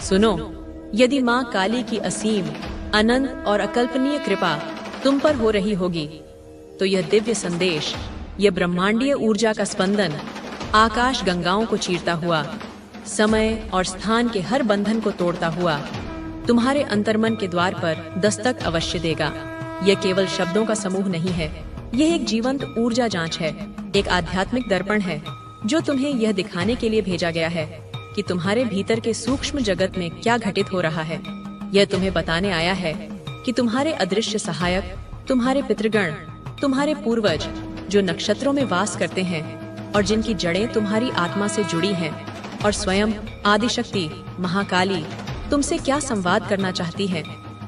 सुनो, यदि माँ काली की असीम, अनंत और अकल्पनीय कृपा तुम पर हो रही होगी, तो यह दिव्य संदेश, यह ब्रह्मांडीय ऊर्जा का स्पंदन आकाश गंगाओं को चीरता हुआ, समय और स्थान के हर बंधन को तोड़ता हुआ तुम्हारे अंतर्मन के द्वार पर दस्तक अवश्य देगा। यह केवल शब्दों का समूह नहीं है, यह एक जीवंत ऊर्जा जांच है, एक आध्यात्मिक दर्पण है जो तुम्हें यह दिखाने के लिए भेजा गया है कि तुम्हारे भीतर के सूक्ष्म जगत में क्या घटित हो रहा है। यह तुम्हें बताने आया है कि तुम्हारे अदृश्य सहायक, तुम्हारे पितृगण, तुम्हारे पूर्वज जो नक्षत्रों में वास करते हैं और जिनकी जड़ें तुम्हारी आत्मा से जुड़ी हैं, और स्वयं आदिशक्ति महाकाली तुमसे क्या संवाद करना चाहती है।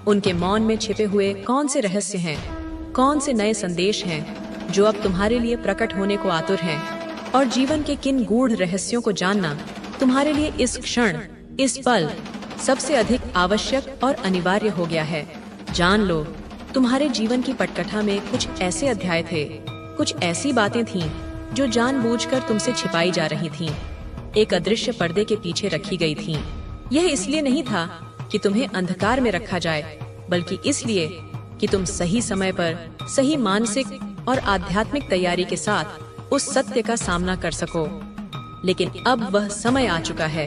उनके मौन में छिपे हुए कौन से रहस्य हैं, कौन से नए संदेश हैं जो अब तुम्हारे लिए प्रकट होने को आतुर हैं, और जीवन के किन गूढ़ रहस्यों को जानना तुम्हारे लिए इस क्षण, इस पल सबसे अधिक आवश्यक और अनिवार्य हो गया है। जान लो, तुम्हारे जीवन की पटकथा में कुछ ऐसे अध्याय थे, कुछ ऐसी बातें थीं जो जानबूझकर तुमसे छिपाई जा रही थीं, एक अदृश्य पर्दे के पीछे रखी गई थीं। यह इसलिए नहीं था कि तुम्हें अंधकार में रखा जाए, बल्कि इसलिए कि तुम सही समय पर सही मानसिक और आध्यात्मिक तैयारी के साथ उस सत्य का सामना कर सको। लेकिन अब वह समय आ चुका है,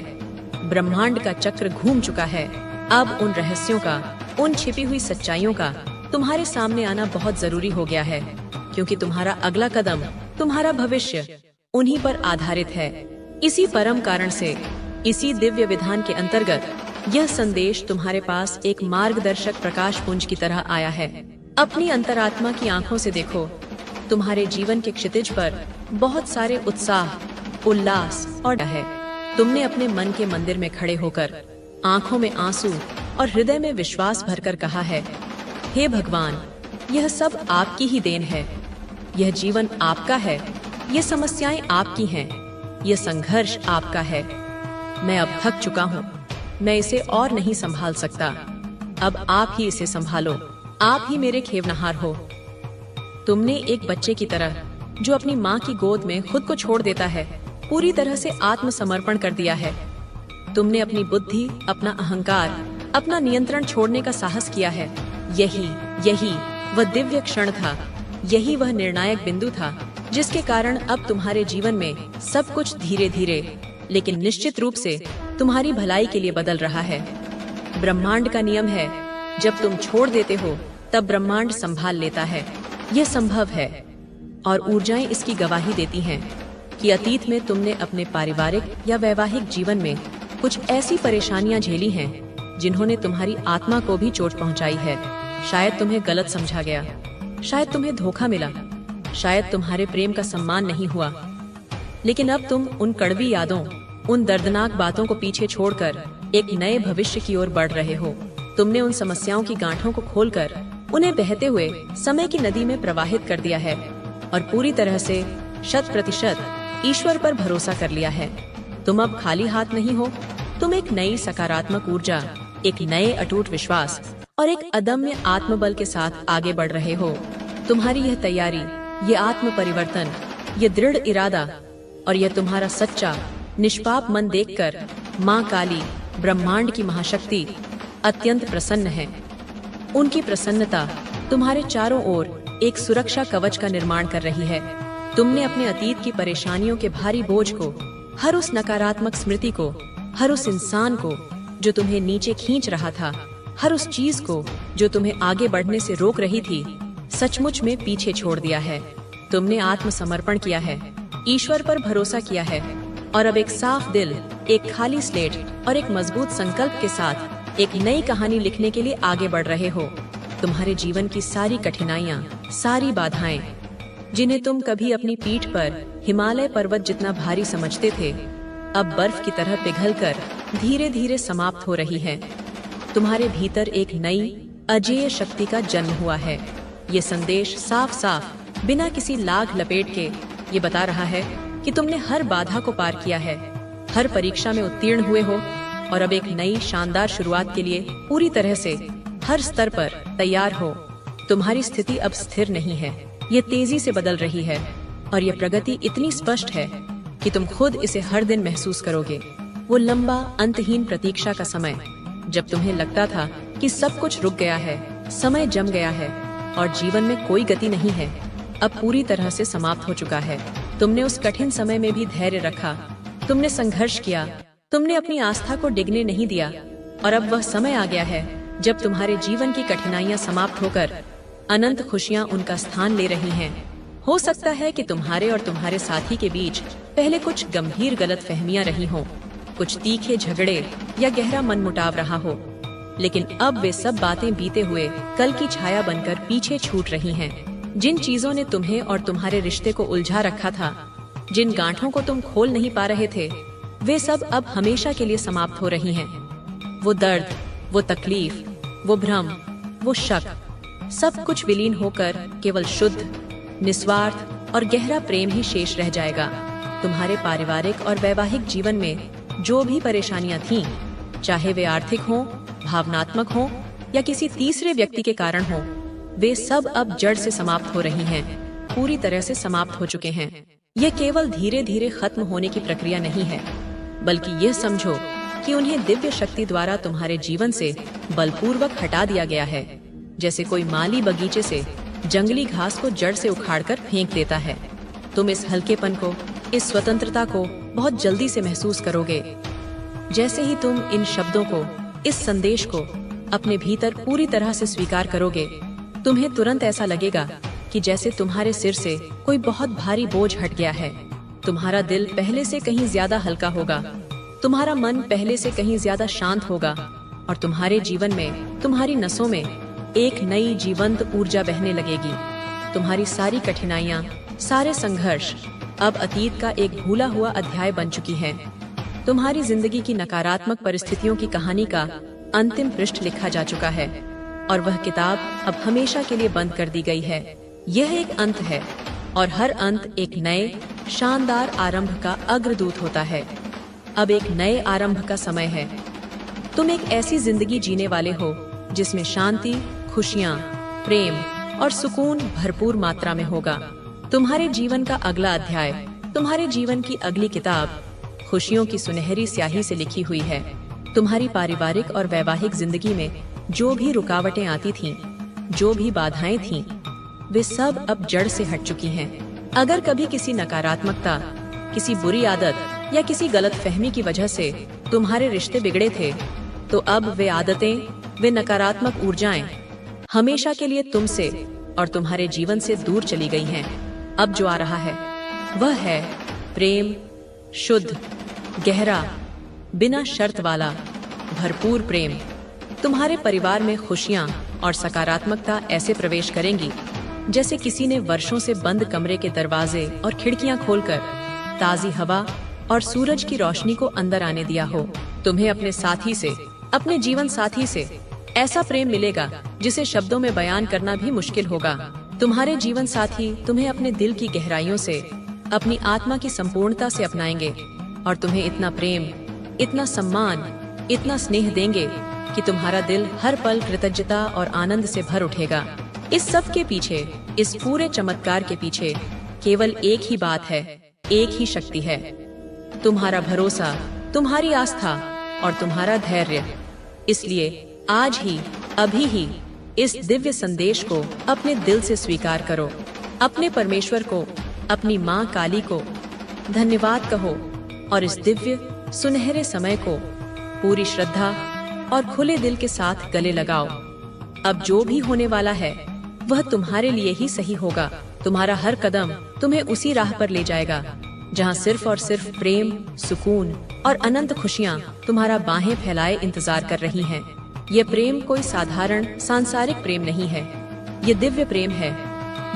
ब्रह्मांड का चक्र घूम चुका है। अब उन रहस्यों का, उन छिपी हुई सच्चाइयों का तुम्हारे सामने आना बहुत जरूरी हो गया है, क्योंकि तुम्हारा अगला कदम, तुम्हारा भविष्य उन्हीं पर आधारित है। इसी परम कारण से, इसी दिव्य विधान के अंतर्गत यह संदेश तुम्हारे पास एक मार्गदर्शक प्रकाश पुंज की तरह आया है। अपनी अंतरात्मा की आंखों से देखो, तुम्हारे जीवन के क्षितिज पर बहुत सारे उत्साह, उल्लास और है। तुमने अपने मन के मंदिर में खड़े होकर आंखों में आंसू और हृदय में विश्वास भरकर कहा है, हे भगवान, यह सब आपकी ही देन है, यह जीवन आपका है, ये समस्याएं आपकी हैं, यह संघर्ष आपका है। मैं अब थक चुका हूँ, मैं इसे और नहीं संभाल सकता। अब आप ही इसे संभालो, आप ही मेरे खेवनहार हो। तुमने एक बच्चे की तरह जो अपनी माँ की गोद में खुद को छोड़ देता है, पूरी तरह से आत्मसमर्पण कर दिया है। तुमने अपनी बुद्धि, अपना अहंकार, अपना नियंत्रण छोड़ने का साहस किया है। यही वह दिव्य क्षण था, यही वह निर्णायक बिंदु था जिसके कारण अब तुम्हारे जीवन में सब कुछ धीरे धीरे लेकिन निश्चित रूप से तुम्हारी भलाई के लिए बदल रहा है। ब्रह्मांड का नियम है, जब तुम छोड़ देते हो तब ब्रह्मांड संभाल लेता है। यह संभव है और ऊर्जाएं इसकी गवाही देती हैं कि अतीत में तुमने अपने पारिवारिक या वैवाहिक जीवन में कुछ ऐसी परेशानियां झेली हैं जिन्होंने तुम्हारी आत्मा को भी चोट पहुंचाई है। शायद तुम्हें गलत समझा गया, शायद तुम्हें धोखा मिला, शायद तुम्हारे प्रेम का सम्मान नहीं हुआ। लेकिन अब तुम उन कड़वी यादों, उन दर्दनाक बातों को पीछे छोड़कर एक नए भविष्य की ओर बढ़ रहे हो। तुमने उन समस्याओं की गांठों को खोलकर उन्हें बहते हुए समय की नदी में प्रवाहित कर दिया है और पूरी तरह से 100% ईश्वर पर भरोसा कर लिया है। तुम अब खाली हाथ नहीं हो, तुम एक नई सकारात्मक ऊर्जा, एक नए अटूट विश्वास और एक अदम्य आत्मबल के साथ आगे बढ़ रहे हो। तुम्हारी यह तैयारी, ये आत्म परिवर्तन, ये दृढ़ इरादा और यह तुम्हारा सच्चा निष्पाप मन देखकर माँ काली, ब्रह्मांड की महाशक्ति अत्यंत प्रसन्न है। उनकी प्रसन्नता तुम्हारे चारों ओर एक सुरक्षा कवच का निर्माण कर रही है। तुमने अपने अतीत की परेशानियों के भारी बोझ को, हर उस नकारात्मक स्मृति को, हर उस इंसान को जो तुम्हें नीचे खींच रहा था, हर उस चीज को जो तुम्हें आगे बढ़ने से रोक रही थी, सचमुच में पीछे छोड़ दिया है। तुमने आत्मसमर्पण किया है, ईश्वर पर भरोसा किया है और अब एक साफ दिल, एक खाली स्लेट और एक मजबूत संकल्प के साथ एक नई कहानी लिखने के लिए आगे बढ़ रहे हो। तुम्हारे जीवन की सारी कठिनाइयाँ, सारी बाधाएं, जिन्हें तुम कभी अपनी पीठ पर हिमालय पर्वत जितना भारी समझते थे, अब बर्फ की तरह पिघलकर धीरे धीरे समाप्त हो रही है। तुम्हारे भीतर एक नई अजेय शक्ति का जन्म हुआ है। ये संदेश साफ साफ बिना किसी लाग लपेट के ये बता रहा है कि तुमने हर बाधा को पार किया है, हर परीक्षा में उत्तीर्ण हुए हो और अब एक नई शानदार शुरुआत के लिए पूरी तरह से हर स्तर पर तैयार हो। तुम्हारी स्थिति अब स्थिर नहीं है, ये तेजी से बदल रही है और ये प्रगति इतनी स्पष्ट है कि तुम खुद इसे हर दिन महसूस करोगे। वो लंबा अंतहीन प्रतीक्षा का समय, जब तुम्हें लगता था कि सब कुछ रुक गया है, समय जम गया है और जीवन में कोई गति नहीं है, अब पूरी तरह से समाप्त हो चुका है। तुमने उस कठिन समय में भी धैर्य रखा, तुमने संघर्ष किया, तुमने अपनी आस्था को डिगने नहीं दिया और अब वह समय आ गया है जब तुम्हारे जीवन की कठिनाइयां समाप्त होकर अनंत खुशियां उनका स्थान ले रही हैं। हो सकता है कि तुम्हारे और तुम्हारे साथी के बीच पहले कुछ गंभीर गलतफहमियां रही हों, कुछ तीखे झगड़े या गहरा मनमुटाव रहा हो, लेकिन अब वे सब बातें बीते हुए कल की छाया बनकर पीछे छूट रही हैं। जिन चीजों ने तुम्हें और तुम्हारे रिश्ते को उलझा रखा था, जिन गांठों को तुम खोल नहीं पा रहे थे, वे सब अब हमेशा के लिए समाप्त हो रही हैं। वो दर्द, वो तकलीफ, वो भ्रम, वो शक, सब कुछ विलीन होकर केवल शुद्ध, निस्वार्थ और गहरा प्रेम ही शेष रह जाएगा। तुम्हारे पारिवारिक और वैवाहिक जीवन में जो भी परेशानियां थीं, चाहे वे आर्थिक हों, भावनात्मक हों या किसी तीसरे व्यक्ति के कारण हों, वे सब अब जड़ से समाप्त हो रही हैं, पूरी तरह से समाप्त हो चुके हैं। ये केवल धीरे धीरे खत्म होने की प्रक्रिया नहीं है, बल्कि यह समझो कि उन्हें दिव्य शक्ति द्वारा तुम्हारे जीवन से बलपूर्वक हटा दिया गया है, जैसे कोई माली बगीचे से जंगली घास को जड़ से उखाड़कर फेंक देता है। तुम इस हल्केपन को, इस स्वतंत्रता को बहुत जल्दी से महसूस करोगे। जैसे ही तुम इन शब्दों को, इस संदेश को अपने भीतर पूरी तरह से स्वीकार करोगे, तुम्हें तुरंत ऐसा लगेगा कि जैसे तुम्हारे सिर से कोई बहुत भारी बोझ हट गया है। तुम्हारा दिल पहले से कहीं ज्यादा हल्का होगा, तुम्हारा मन पहले से कहीं ज्यादा शांत होगा और तुम्हारे जीवन में, तुम्हारी नसों में एक नई जीवंत ऊर्जा बहने लगेगी। तुम्हारी सारी कठिनाइयां, सारे संघर्ष अब अतीत का एक भूला हुआ अध्याय बन चुकी हैं। तुम्हारी जिंदगी की नकारात्मक परिस्थितियों की कहानी का अंतिम पृष्ठ लिखा जा चुका है और वह किताब अब हमेशा के लिए बंद कर दी गई है। यह एक अंत है और हर अंत एक नए शानदार आरंभ का अग्रदूत होता है। अब एक नए आरंभ का समय है। तुम एक ऐसी जिंदगी जीने वाले हो जिसमें शांति, खुशियाँ, प्रेम और सुकून भरपूर मात्रा में होगा। तुम्हारे जीवन का अगला अध्याय, तुम्हारे जीवन की अगली किताब खुशियों की सुनहरी स्याही से लिखी हुई है। तुम्हारी पारिवारिक और वैवाहिक जिंदगी में जो भी रुकावटें आती थीं, जो भी बाधाएं थीं, वे सब अब जड़ से हट चुकी हैं। अगर कभी किसी नकारात्मकता, किसी बुरी आदत या किसी गलतफहमी की वजह से तुम्हारे रिश्ते बिगड़े थे, तो अब वे आदतें, वे नकारात्मक ऊर्जाएं हमेशा के लिए तुमसे और तुम्हारे जीवन से दूर चली गई हैं। अब जो आ रहा है वह है प्रेम, शुद्ध, गहरा, बिना शर्त वाला, भरपूर प्रेम। तुम्हारे परिवार में खुशियां और सकारात्मकता ऐसे प्रवेश करेंगी जैसे किसी ने वर्षों से बंद कमरे के दरवाजे और खिड़कियां खोलकर ताजी हवा और सूरज की रोशनी को अंदर आने दिया हो। तुम्हें अपने साथी से, अपने जीवन साथी से ऐसा प्रेम मिलेगा जिसे शब्दों में बयान करना भी मुश्किल होगा। तुम्हारे जीवन साथी तुम्हें अपने दिल की गहराइयों से, अपनी आत्मा की संपूर्णता से अपनाएंगे और तुम्हें इतना प्रेम, इतना सम्मान, इतना स्नेह देंगे कि तुम्हारा दिल हर पल कृतज्ञता और आनंद से भर उठेगा। इस सब के पीछे, इस पूरे चमत्कार के पीछे केवल एक ही बात है, एक ही शक्ति है, तुम्हारा भरोसा, तुम्हारी आस्था और तुम्हारा धैर्य। इसलिए आज ही, अभी ही इस दिव्य संदेश को अपने दिल से स्वीकार करो। अपने परमेश्वर को, अपनी माँ काली को धन्यवाद कहो और इस दिव्य सुनहरे समय को पूरी श्रद्धा और खुले दिल के साथ गले लगाओ। अब जो भी होने वाला है वह तुम्हारे लिए ही सही होगा। तुम्हारा हर कदम तुम्हें उसी राह पर ले जाएगा जहाँ सिर्फ और सिर्फ प्रेम, सुकून और अनंत खुशियाँ तुम्हारा बाहें फैलाए इंतजार कर रही हैं। ये प्रेम कोई साधारण सांसारिक प्रेम नहीं है, ये दिव्य प्रेम है,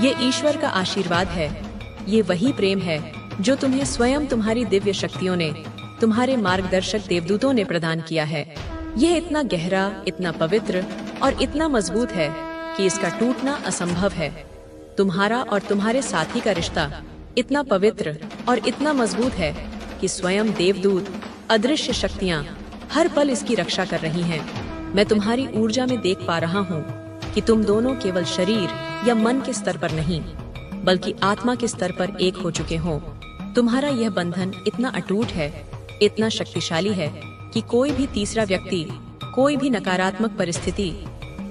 ये ईश्वर का आशीर्वाद है। ये वही प्रेम है जो तुम्हें स्वयं तुम्हारी दिव्य शक्तियों ने, तुम्हारे मार्गदर्शक देवदूतों ने प्रदान किया है। ये इतना गहरा, इतना पवित्र और इतना मजबूत है कि इसका टूटना असंभव है। तुम्हारा और तुम्हारे साथी का रिश्ता इतना पवित्र और इतना मजबूत है कि स्वयं देवदूत, अदृश्य शक्तियाँ हर पल इसकी रक्षा कर रही हैं। मैं तुम्हारी ऊर्जा में देख पा रहा हूँ कि तुम दोनों केवल शरीर या मन के स्तर पर नहीं, बल्कि आत्मा के स्तर पर एक हो चुके हो। तुम्हारा यह बंधन इतना अटूट है इतना शक्तिशाली है कि कोई भी तीसरा व्यक्ति, कोई भी नकारात्मक परिस्थिति,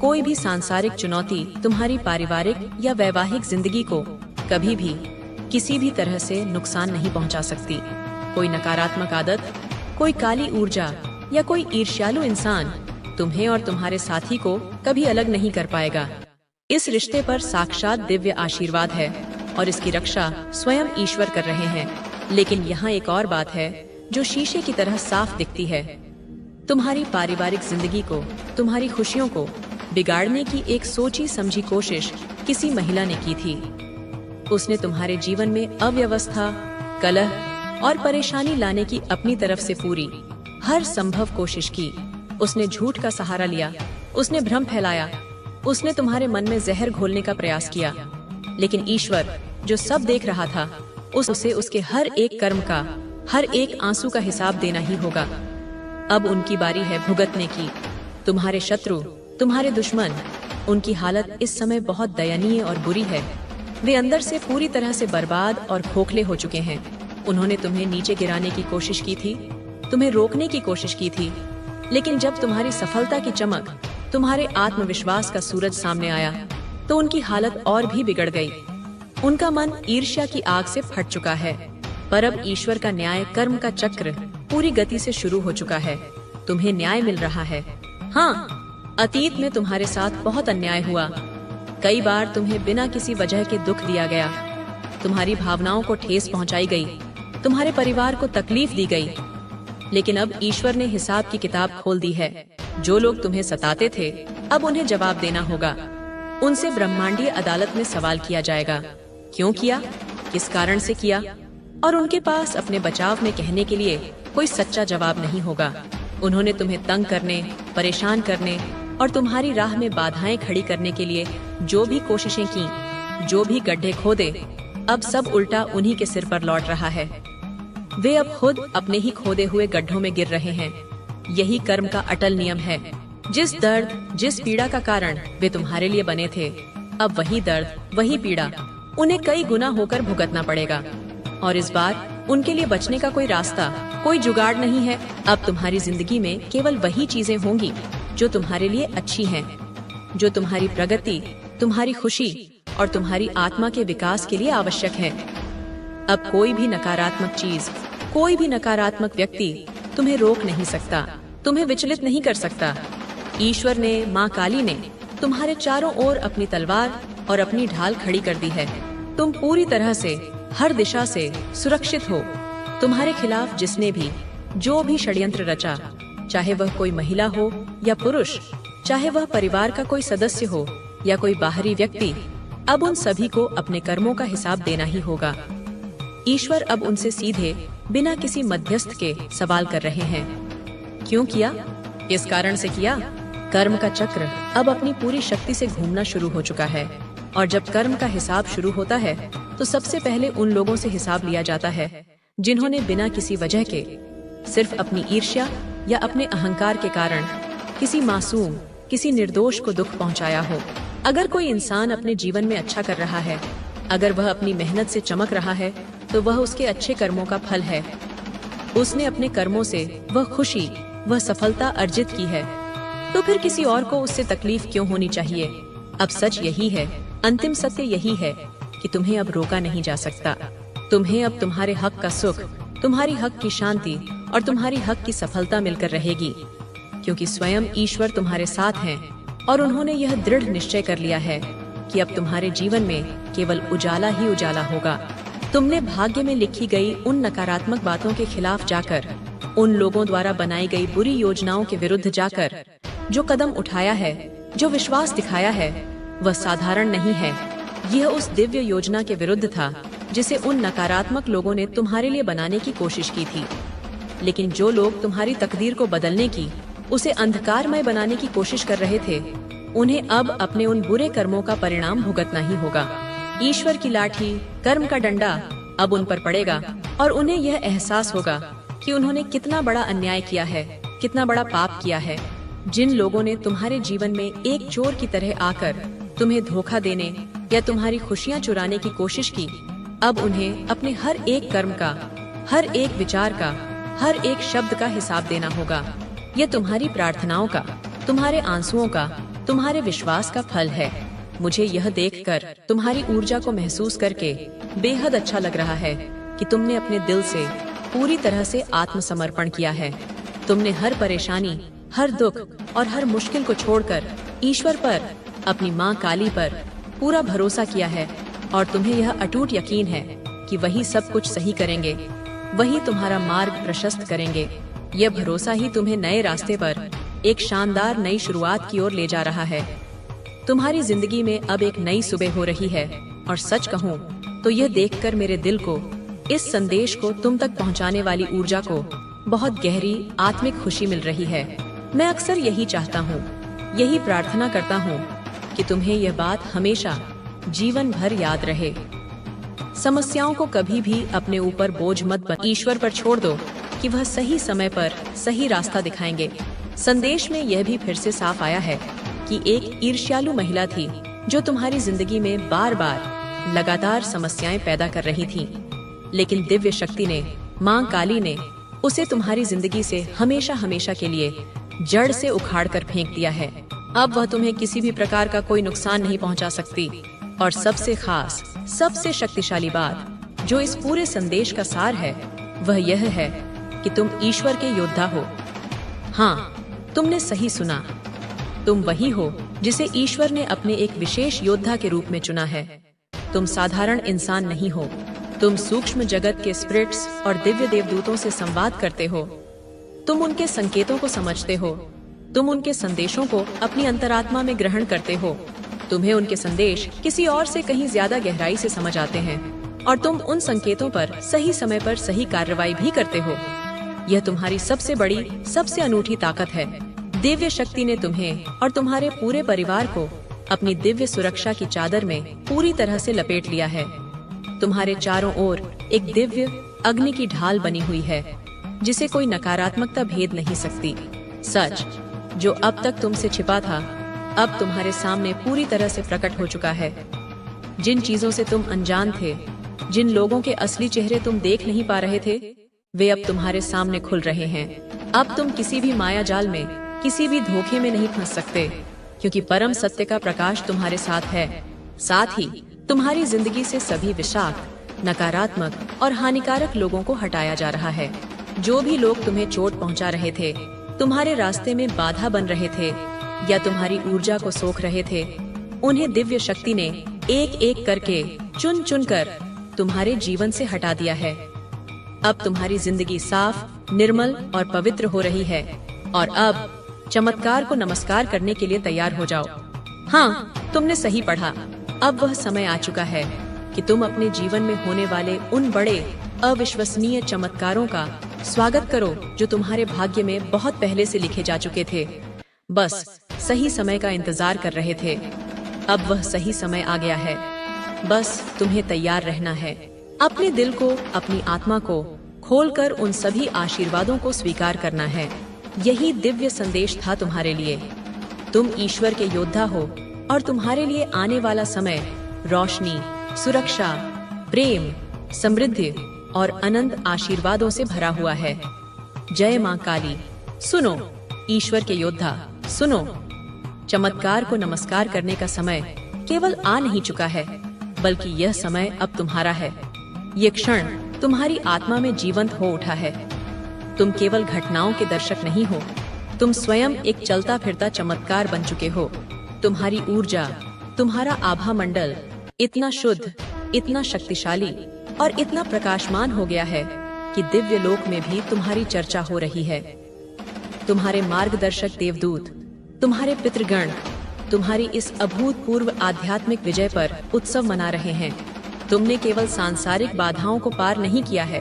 कोई भी सांसारिक चुनौती तुम्हारी पारिवारिक या वैवाहिक जिंदगी को कभी भी किसी भी तरह से नुकसान नहीं पहुंचा सकती। कोई नकारात्मक आदत, कोई काली ऊर्जा या कोई ईर्ष्यालु इंसान तुम्हें और तुम्हारे साथी को कभी अलग नहीं कर पाएगा। इस रिश्ते पर साक्षात दिव्य आशीर्वाद है और इसकी रक्षा स्वयं ईश्वर कर रहे हैं। लेकिन यहाँ एक और बात है जो शीशे की तरह साफ दिखती है। तुम्हारी पारिवारिक जिंदगी को, तुम्हारी खुशियों को बिगाड़ने की एक सोची समझी कोशिश किसी महिला ने की थी। उसने तुम्हारे जीवन में अव्यवस्था, कलह और परेशानी लाने की अपनी तरफ से पूरी हर संभव कोशिश की। उसने झूठ का सहारा लिया, उसने भ्रम फैलाया, उसने तुम्हारे मन में जहर घोलने का प्रयास किया। लेकिन ईश्वर जो सब देख रहा था, उसे उसके हर एक कर्म का, हर एक आंसू का हिसाब देना ही होगा। अब उनकी बारी है भुगतने की। तुम्हारे शत्रु, तुम्हारे दुश्मन, उनकी हालत इस समय बहुत दयनीय और बुरी है। वे अंदर से पूरी तरह से बर्बाद और खोखले हो चुके हैं। उन्होंने तुम्हें नीचे गिराने की कोशिश की थी, तुम्हें रोकने की कोशिश की थी, लेकिन जब तुम्हारी सफलता की चमक, तुम्हारे आत्मविश्वास का सूरज सामने आया, तो उनकी हालत और भी बिगड़ गई। उनका मन ईर्ष्या की आग से फट चुका है। पर अब ईश्वर का न्याय कर्म का चक्र पूरी गति से शुरू हो चुका है। तुम्हें न्याय मिल रहा है। हाँ, अतीत में तुम्हारे साथ बहुत अन्याय हुआ। कई बार तुम्हें बिना किसी वजह के दुख दिया गया, तुम्हारी भावनाओं को ठेस पहुंचाई गई, तुम्हारे परिवार को तकलीफ दी गई। लेकिन अब ईश्वर ने हिसाब की किताब खोल दी है। जो लोग तुम्हें सताते थे, अब उन्हें जवाब देना होगा। उनसे ब्रह्मांडीय अदालत में सवाल किया जाएगा, क्यों किया, किस कारण से किया, और उनके पास अपने बचाव में कहने के लिए कोई सच्चा जवाब नहीं होगा। उन्होंने तुम्हें तंग करने, परेशान करने और तुम्हारी राह में बाधाएं खड़ी करने के लिए जो भी कोशिशें की, जो भी गड्ढे खोदे, अब सब उल्टा उन्हीं के सिर पर लौट रहा है। वे अब खुद अपने ही खोदे हुए गड्ढों में गिर रहे हैं। यही कर्म का अटल नियम है। जिस दर्द, जिस पीड़ा का कारण वे तुम्हारे लिए बने थे, अब वही दर्द, वही पीड़ा उन्हें कई गुना होकर भुगतना पड़ेगा। और इस बार उनके लिए बचने का कोई रास्ता, कोई जुगाड़ नहीं है। अब तुम्हारी जिंदगी में केवल वही चीजें होंगी जो तुम्हारे लिए अच्छी हैं, जो तुम्हारी प्रगति, तुम्हारी खुशी और तुम्हारी आत्मा के विकास के लिए आवश्यक है। अब कोई भी नकारात्मक चीज, कोई भी नकारात्मक व्यक्ति तुम्हें रोक नहीं सकता, तुम्हें विचलित नहीं कर सकता। ईश्वर ने, माँ काली ने तुम्हारे चारों ओर अपनी तलवार और अपनी ढाल खड़ी कर दी है। तुम पूरी तरह से, हर दिशा से सुरक्षित हो। तुम्हारे खिलाफ जिसने भी, जो भी षड्यंत्र रचा, चाहे वह कोई महिला हो या पुरुष, चाहे वह परिवार का कोई सदस्य हो या कोई बाहरी व्यक्ति, अब उन सभी को अपने कर्मों का हिसाब देना ही होगा। ईश्वर अब उनसे सीधे, बिना किसी मध्यस्थ के सवाल कर रहे हैं। क्यों किया, किस कारण से किया? कर्म का चक्र अब अपनी पूरी शक्ति से घूमना शुरू हो चुका है। और जब कर्म का हिसाब शुरू होता है, तो सबसे पहले उन लोगों से हिसाब लिया जाता है जिन्होंने बिना किसी वजह के, सिर्फ अपनी ईर्ष्या या अपने अहंकार के कारण किसी मासूम, किसी निर्दोष को दुख पहुंचाया हो। अगर कोई इंसान अपने जीवन में अच्छा कर रहा है, अगर वह अपनी मेहनत से चमक रहा है, तो वह उसके अच्छे कर्मों का फल है। उसने अपने कर्मों से वह खुशी, वह सफलता अर्जित की है, तो फिर किसी और को उससे तकलीफ क्यों होनी चाहिए? अब सच यही है, अंतिम सत्य यही है कि तुम्हें अब रोका नहीं जा सकता। तुम्हें अब तुम्हारे हक का सुख, तुम्हारी हक की शांति और तुम्हारी हक की सफलता मिलकर रहेगी, क्योंकि स्वयं ईश्वर तुम्हारे साथ हैं और उन्होंने यह दृढ़ निश्चय कर लिया है कि अब तुम्हारे जीवन में केवल उजाला ही उजाला होगा। तुमने भाग्य में लिखी गई उन नकारात्मक बातों के खिलाफ जाकर, उन लोगों द्वारा बनाई गई बुरी योजनाओं के विरुद्ध जाकर जो कदम उठाया है, जो विश्वास दिखाया है, वह साधारण नहीं है। यह उस दिव्य योजना के विरुद्ध था जिसे उन नकारात्मक लोगों ने तुम्हारे लिए बनाने की कोशिश की थी। लेकिन जो लोग तुम्हारी तकदीर को बदलने की, उसे अंधकारमय बनाने की कोशिश कर रहे थे, उन्हें अब अपने उन बुरे कर्मों का परिणाम भुगतना ही होगा। ईश्वर की लाठी, कर्म का डंडा अब उन पर पड़ेगा और उन्हें यह एहसास होगा कि उन्होंने कितना बड़ा अन्याय किया है, कितना बड़ा पाप किया है। जिन लोगों ने तुम्हारे जीवन में एक चोर की तरह आकर तुम्हें धोखा देने या तुम्हारी खुशियां चुराने की कोशिश की, अब उन्हें अपने हर एक कर्म का, हर एक विचार का, हर एक शब्द का हिसाब देना होगा। यह तुम्हारी प्रार्थनाओं का, तुम्हारे आंसुओं का, तुम्हारे विश्वास का फल है। मुझे यह देखकर तुम्हारी ऊर्जा को महसूस करके बेहद अच्छा लग रहा है कि तुमने अपने दिल से पूरी तरह से आत्मसमर्पण किया है। तुमने हर परेशानी, हर दुख और हर मुश्किल को छोड़कर ईश्वर पर, अपनी माँ काली पर पूरा भरोसा किया है और तुम्हें यह अटूट यकीन है कि वही सब कुछ सही करेंगे, वही तुम्हारा मार्ग प्रशस्त करेंगे। यह भरोसा ही तुम्हें नए रास्ते पर एक शानदार नई शुरुआत की ओर ले जा रहा है। तुम्हारी जिंदगी में अब एक नई सुबह हो रही है और सच कहूँ तो यह देखकर मेरे दिल को, इस संदेश को तुम तक पहुँचाने वाली ऊर्जा को बहुत गहरी आत्मिक खुशी मिल रही है। मैं अक्सर यही चाहता हूँ, यही प्रार्थना करता हूँ कि तुम्हें यह बात हमेशा जीवन भर याद रहे। समस्याओं को कभी भी अपने ऊपर बोझ मत बन, ईश्वर पर छोड़ दो कि वह सही समय पर सही रास्ता दिखाएंगे। संदेश में यह भी फिर से साफ आया है कि एक ईर्ष्यालु महिला थी जो तुम्हारी जिंदगी में बार बार लगातार समस्याएं पैदा कर रही थी, लेकिन दिव्य शक्ति ने, माँ काली ने उसे तुम्हारी जिंदगी से हमेशा हमेशा के लिए जड़ से उखाड़ कर फेंक दिया है। अब वह तुम्हें किसी भी प्रकार का कोई नुकसान नहीं पहुंचा सकती। और सबसे खास, सबसे शक्तिशाली बात जो इस पूरे संदेश का सार है वह यह है कि तुम ईश्वर के योद्धा हो। हाँ, तुमने सही सुना, तुम वही हो जिसे ईश्वर ने अपने एक विशेष योद्धा के रूप में चुना है। तुम साधारण इंसान नहीं हो, तुम सूक्ष्म जगत के स्पिरिट्स और दिव्य देवदूतों से संवाद करते हो। तुम उनके संकेतों को समझते हो, तुम उनके संदेशों को अपनी अंतरात्मा में ग्रहण करते हो। तुम्हें उनके संदेश किसी और से कहीं ज्यादा गहराई से समझ आते हैं और तुम उन संकेतों पर सही समय पर सही कार्रवाई भी करते हो। यह तुम्हारी सबसे बड़ी, सबसे अनूठी ताकत है। दिव्य शक्ति ने तुम्हें और तुम्हारे पूरे परिवार को अपनी दिव्य सुरक्षा की चादर में पूरी तरह से लपेट लिया है। तुम्हारे चारों ओर एक दिव्य अग्नि की ढाल बनी हुई है जिसे कोई नकारात्मकता भेद नहीं सकती। सच जो अब तक तुमसे छिपा था अब तुम्हारे सामने पूरी तरह से प्रकट हो चुका है। जिन चीजों से तुम अनजान थे, जिन लोगों के असली चेहरे तुम देख नहीं पा रहे थे, वे अब तुम्हारे सामने खुल रहे हैं। अब तुम किसी भी माया जाल में, किसी भी धोखे में नहीं फंस सकते, क्योंकि परम सत्य का प्रकाश तुम्हारे साथ है। साथ ही तुम्हारी जिंदगी से सभी विषाक्त, नकारात्मक और हानिकारक लोगों को हटाया जा रहा है। जो भी लोग तुम्हें चोट पहुंचा रहे थे, तुम्हारे रास्ते में बाधा बन रहे थे या तुम्हारी ऊर्जा को सोख रहे थे, उन्हें दिव्य शक्ति ने एक एक करके चुन चुन कर तुम्हारे जीवन से हटा दिया है। अब तुम्हारी जिंदगी साफ, निर्मल और पवित्र हो रही है और अब चमत्कार को नमस्कार करने के लिए तैयार हो जाओ। हाँ, तुमने सही पढ़ा। अब वह समय आ चुका है कि तुम अपने जीवन में होने वाले उन बड़े अविश्वसनीय चमत्कारों का स्वागत करो जो तुम्हारे भाग्य में बहुत पहले से लिखे जा चुके थे। बस सही समय का इंतजार कर रहे थे। अब वह सही समय आ गया है। बस तुम्हें तैयार रहना है। अपने दिल को, अपनी आत्मा को खोलकर उन सभी आशीर्वादों को स्वीकार करना है। यही दिव्य संदेश था तुम्हारे लिए। तुम ईश्वर के योद्धा हो और तुम्हारे लिए आने वाला समय रोशनी, सुरक्षा, प्रेम, समृद्धि और अनंत आशीर्वादों से भरा हुआ है। जय माँ काली। सुनो ईश्वर के योद्धा, सुनो, चमत्कार को नमस्कार करने का समय केवल आ नहीं चुका है, बल्कि यह समय अब तुम्हारा है। ये क्षण तुम्हारी आत्मा में जीवंत हो उठा है। तुम केवल घटनाओं के दर्शक नहीं हो, तुम स्वयं एक चलता फिरता चमत्कार बन चुके हो। तुम्हारी ऊर्जा, तुम्हारा आभा मंडल इतना शुद्ध, इतना शक्तिशाली और इतना प्रकाशमान हो गया है कि दिव्य लोक में भी तुम्हारी चर्चा हो रही है। तुम्हारे मार्गदर्शक देवदूत, तुम्हारे पितृगण तुम्हारी इस अभूतपूर्व आध्यात्मिक विजय पर उत्सव मना रहे हैं। तुमने केवल सांसारिक बाधाओं को पार नहीं किया है,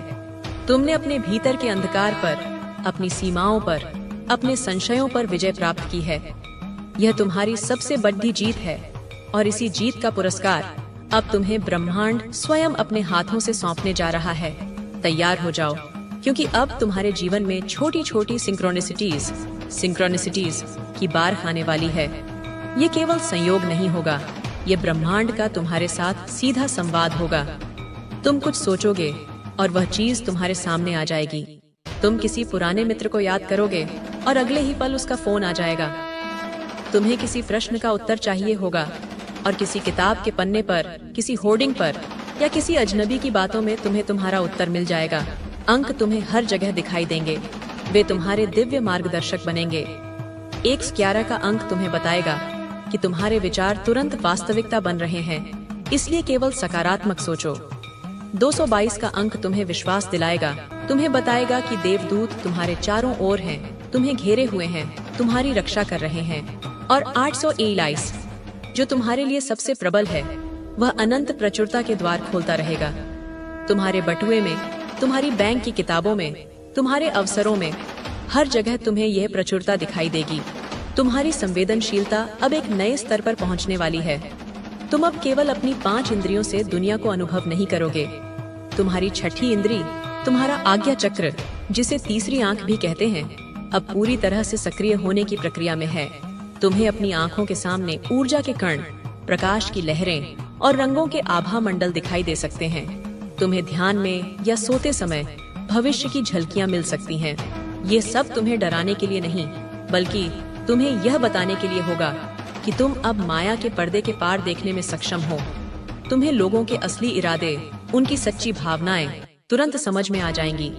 तुमने अपने भीतर के अंधकार पर, अपनी सीमाओं पर, अपने संशयों पर विजय प्राप्त की है। यह तुम्हारी सबसे बड़ी जीत है और इसी जीत का पुरस्कार अब तुम्हें ब्रह्मांड स्वयं अपने हाथों से सौंपने जा रहा है। तैयार हो जाओ, क्योंकि अब तुम्हारे जीवन में छोटी छोटी सिंक्रोनिसिटीज की बार आने वाली है। ये केवल संयोग नहीं होगा, ये ब्रह्मांड का तुम्हारे साथ सीधा संवाद होगा। तुम कुछ सोचोगे और वह चीज तुम्हारे सामने आ जाएगी। तुम किसी पुराने मित्र को याद करोगे और अगले ही पल उसका फोन आ जाएगा। तुम्हें किसी प्रश्न का उत्तर चाहिए होगा और किसी किताब के पन्ने पर, किसी होर्डिंग पर या किसी अजनबी की बातों में तुम्हें तुम्हारा उत्तर मिल जाएगा। अंक तुम्हें हर जगह दिखाई देंगे, वे तुम्हारे दिव्य मार्गदर्शक बनेंगे। 111 का अंक तुम्हें बताएगा कि तुम्हारे विचार तुरंत वास्तविकता बन रहे हैं, इसलिए केवल सकारात्मक सोचो। 222 का अंक तुम्हें विश्वास दिलाएगा, तुम्हें बताएगा कि देवदूत तुम्हारे चारों ओर हैं, तुम्हें घेरे हुए हैं, तुम्हारी रक्षा कर रहे हैं। और 821 जो तुम्हारे लिए सबसे प्रबल है, वह अनंत प्रचुरता के द्वार खोलता रहेगा। तुम्हारे बटुए में, तुम्हारी बैंक की किताबों में, तुम्हारे अवसरों में, हर जगह तुम्हें यह प्रचुरता दिखाई देगी। तुम्हारी संवेदनशीलता अब एक नए स्तर पर पहुंचने वाली है। तुम अब केवल अपनी 5 इंद्रियों से दुनिया को अनुभव नहीं करोगे। तुम्हारी छठी इंद्री, तुम्हारा आज्ञा चक्र, जिसे तीसरी आंख भी कहते हैं, अब पूरी तरह से सक्रिय होने की प्रक्रिया में है। तुम्हें अपनी आंखों के सामने ऊर्जा के कण, प्रकाश की लहरें और रंगों के आभा मंडल दिखाई दे सकते हैं। तुम्हें ध्यान में या सोते समय भविष्य की झलकियां मिल सकती हैं। ये सब तुम्हें डराने के लिए नहीं, बल्कि तुम्हें यह बताने के लिए होगा कि तुम अब माया के पर्दे के पार देखने में सक्षम हो। तुम्हें लोगों के असली इरादे, उनकी सच्ची भावनाएं तुरंत समझ में आ जाएंगी।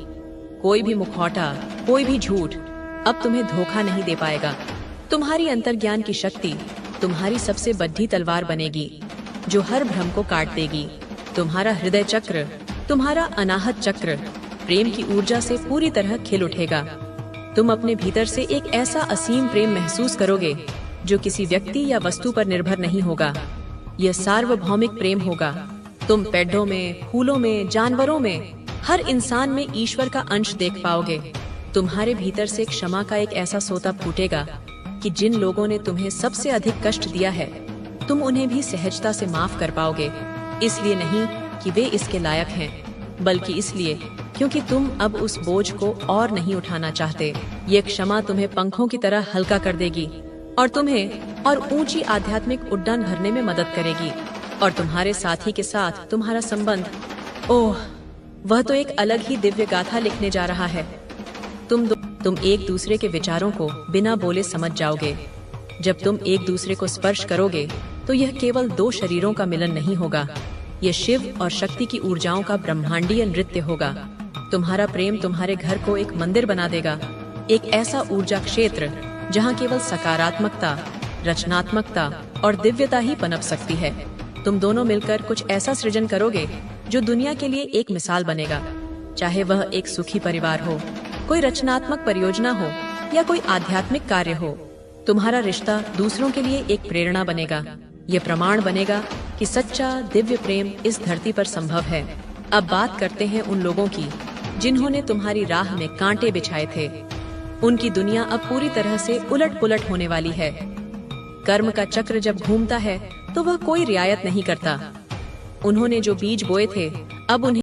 कोई भी मुखौटा, कोई भी झूठ अब तुम्हें धोखा नहीं दे पाएगा। तुम्हारी अंतर्ज्ञान की शक्ति तुम्हारी सबसे बड़ी तलवार बनेगी, जो हर भ्रम को काट देगी। तुम्हारा हृदय चक्र, तुम्हारा अनाहत चक्र प्रेम की ऊर्जा से पूरी तरह खिल उठेगा। तुम अपने भीतर से एक ऐसा असीम प्रेम महसूस करोगे जो किसी व्यक्ति या वस्तु पर निर्भर नहीं होगा। यह सार्वभौमिक प्रेम होगा। तुम पेड़ों में, फूलों में, जानवरों में, हर इंसान में ईश्वर का अंश देख पाओगे। तुम्हारे भीतर से क्षमा का एक ऐसा सोता फूटेगा कि जिन लोगों ने तुम्हें सबसे अधिक कष्ट दिया है, तुम उन्हें भी सहजता से माफ कर पाओगे। इसलिए नहीं कि वे इसके लायक हैं, बल्कि इसलिए क्योंकि तुम अब उस बोझ को और नहीं उठाना चाहते। ये क्षमा तुम्हें पंखों की तरह हल्का कर देगी और तुम्हें और ऊंची आध्यात्मिक उड़ान भरने में मदद करेगी। और तुम्हारे साथी के साथ तुम्हारा संबंध, ओह, वह तो एक अलग ही दिव्य गाथा लिखने जा रहा है। तुम एक दूसरे के विचारों को बिना बोले समझ जाओगे। जब तुम एक दूसरे को स्पर्श करोगे तो यह केवल 2 शरीरों का मिलन नहीं होगा, यह शिव और शक्ति की ऊर्जाओं का ब्रह्मांडीय नृत्य होगा। तुम्हारा प्रेम तुम्हारे घर को एक मंदिर बना देगा, एक ऐसा ऊर्जा क्षेत्र जहाँ केवल सकारात्मकता, रचनात्मकता और दिव्यता ही पनप सकती है। तुम दोनों मिलकर कुछ ऐसा सृजन करोगे जो दुनिया के लिए एक मिसाल बनेगा। चाहे वह एक सुखी परिवार हो, कोई रचनात्मक परियोजना हो या कोई आध्यात्मिक कार्य हो, तुम्हारा रिश्ता दूसरों के लिए एक प्रेरणा बनेगा। यह प्रमाण बनेगा कि सच्चा दिव्य प्रेम इस धरती पर संभव है। अब बात करते हैं उन लोगों की जिन्होंने तुम्हारी राह में कांटे बिछाए थे। उनकी दुनिया अब पूरी तरह से उलट-पुलट होने वाली है। कर्म का चक्र जब घूमता है तो वह कोई रियायत नहीं करता। उन्होंने जो बीज बोए थे, अब उन्हें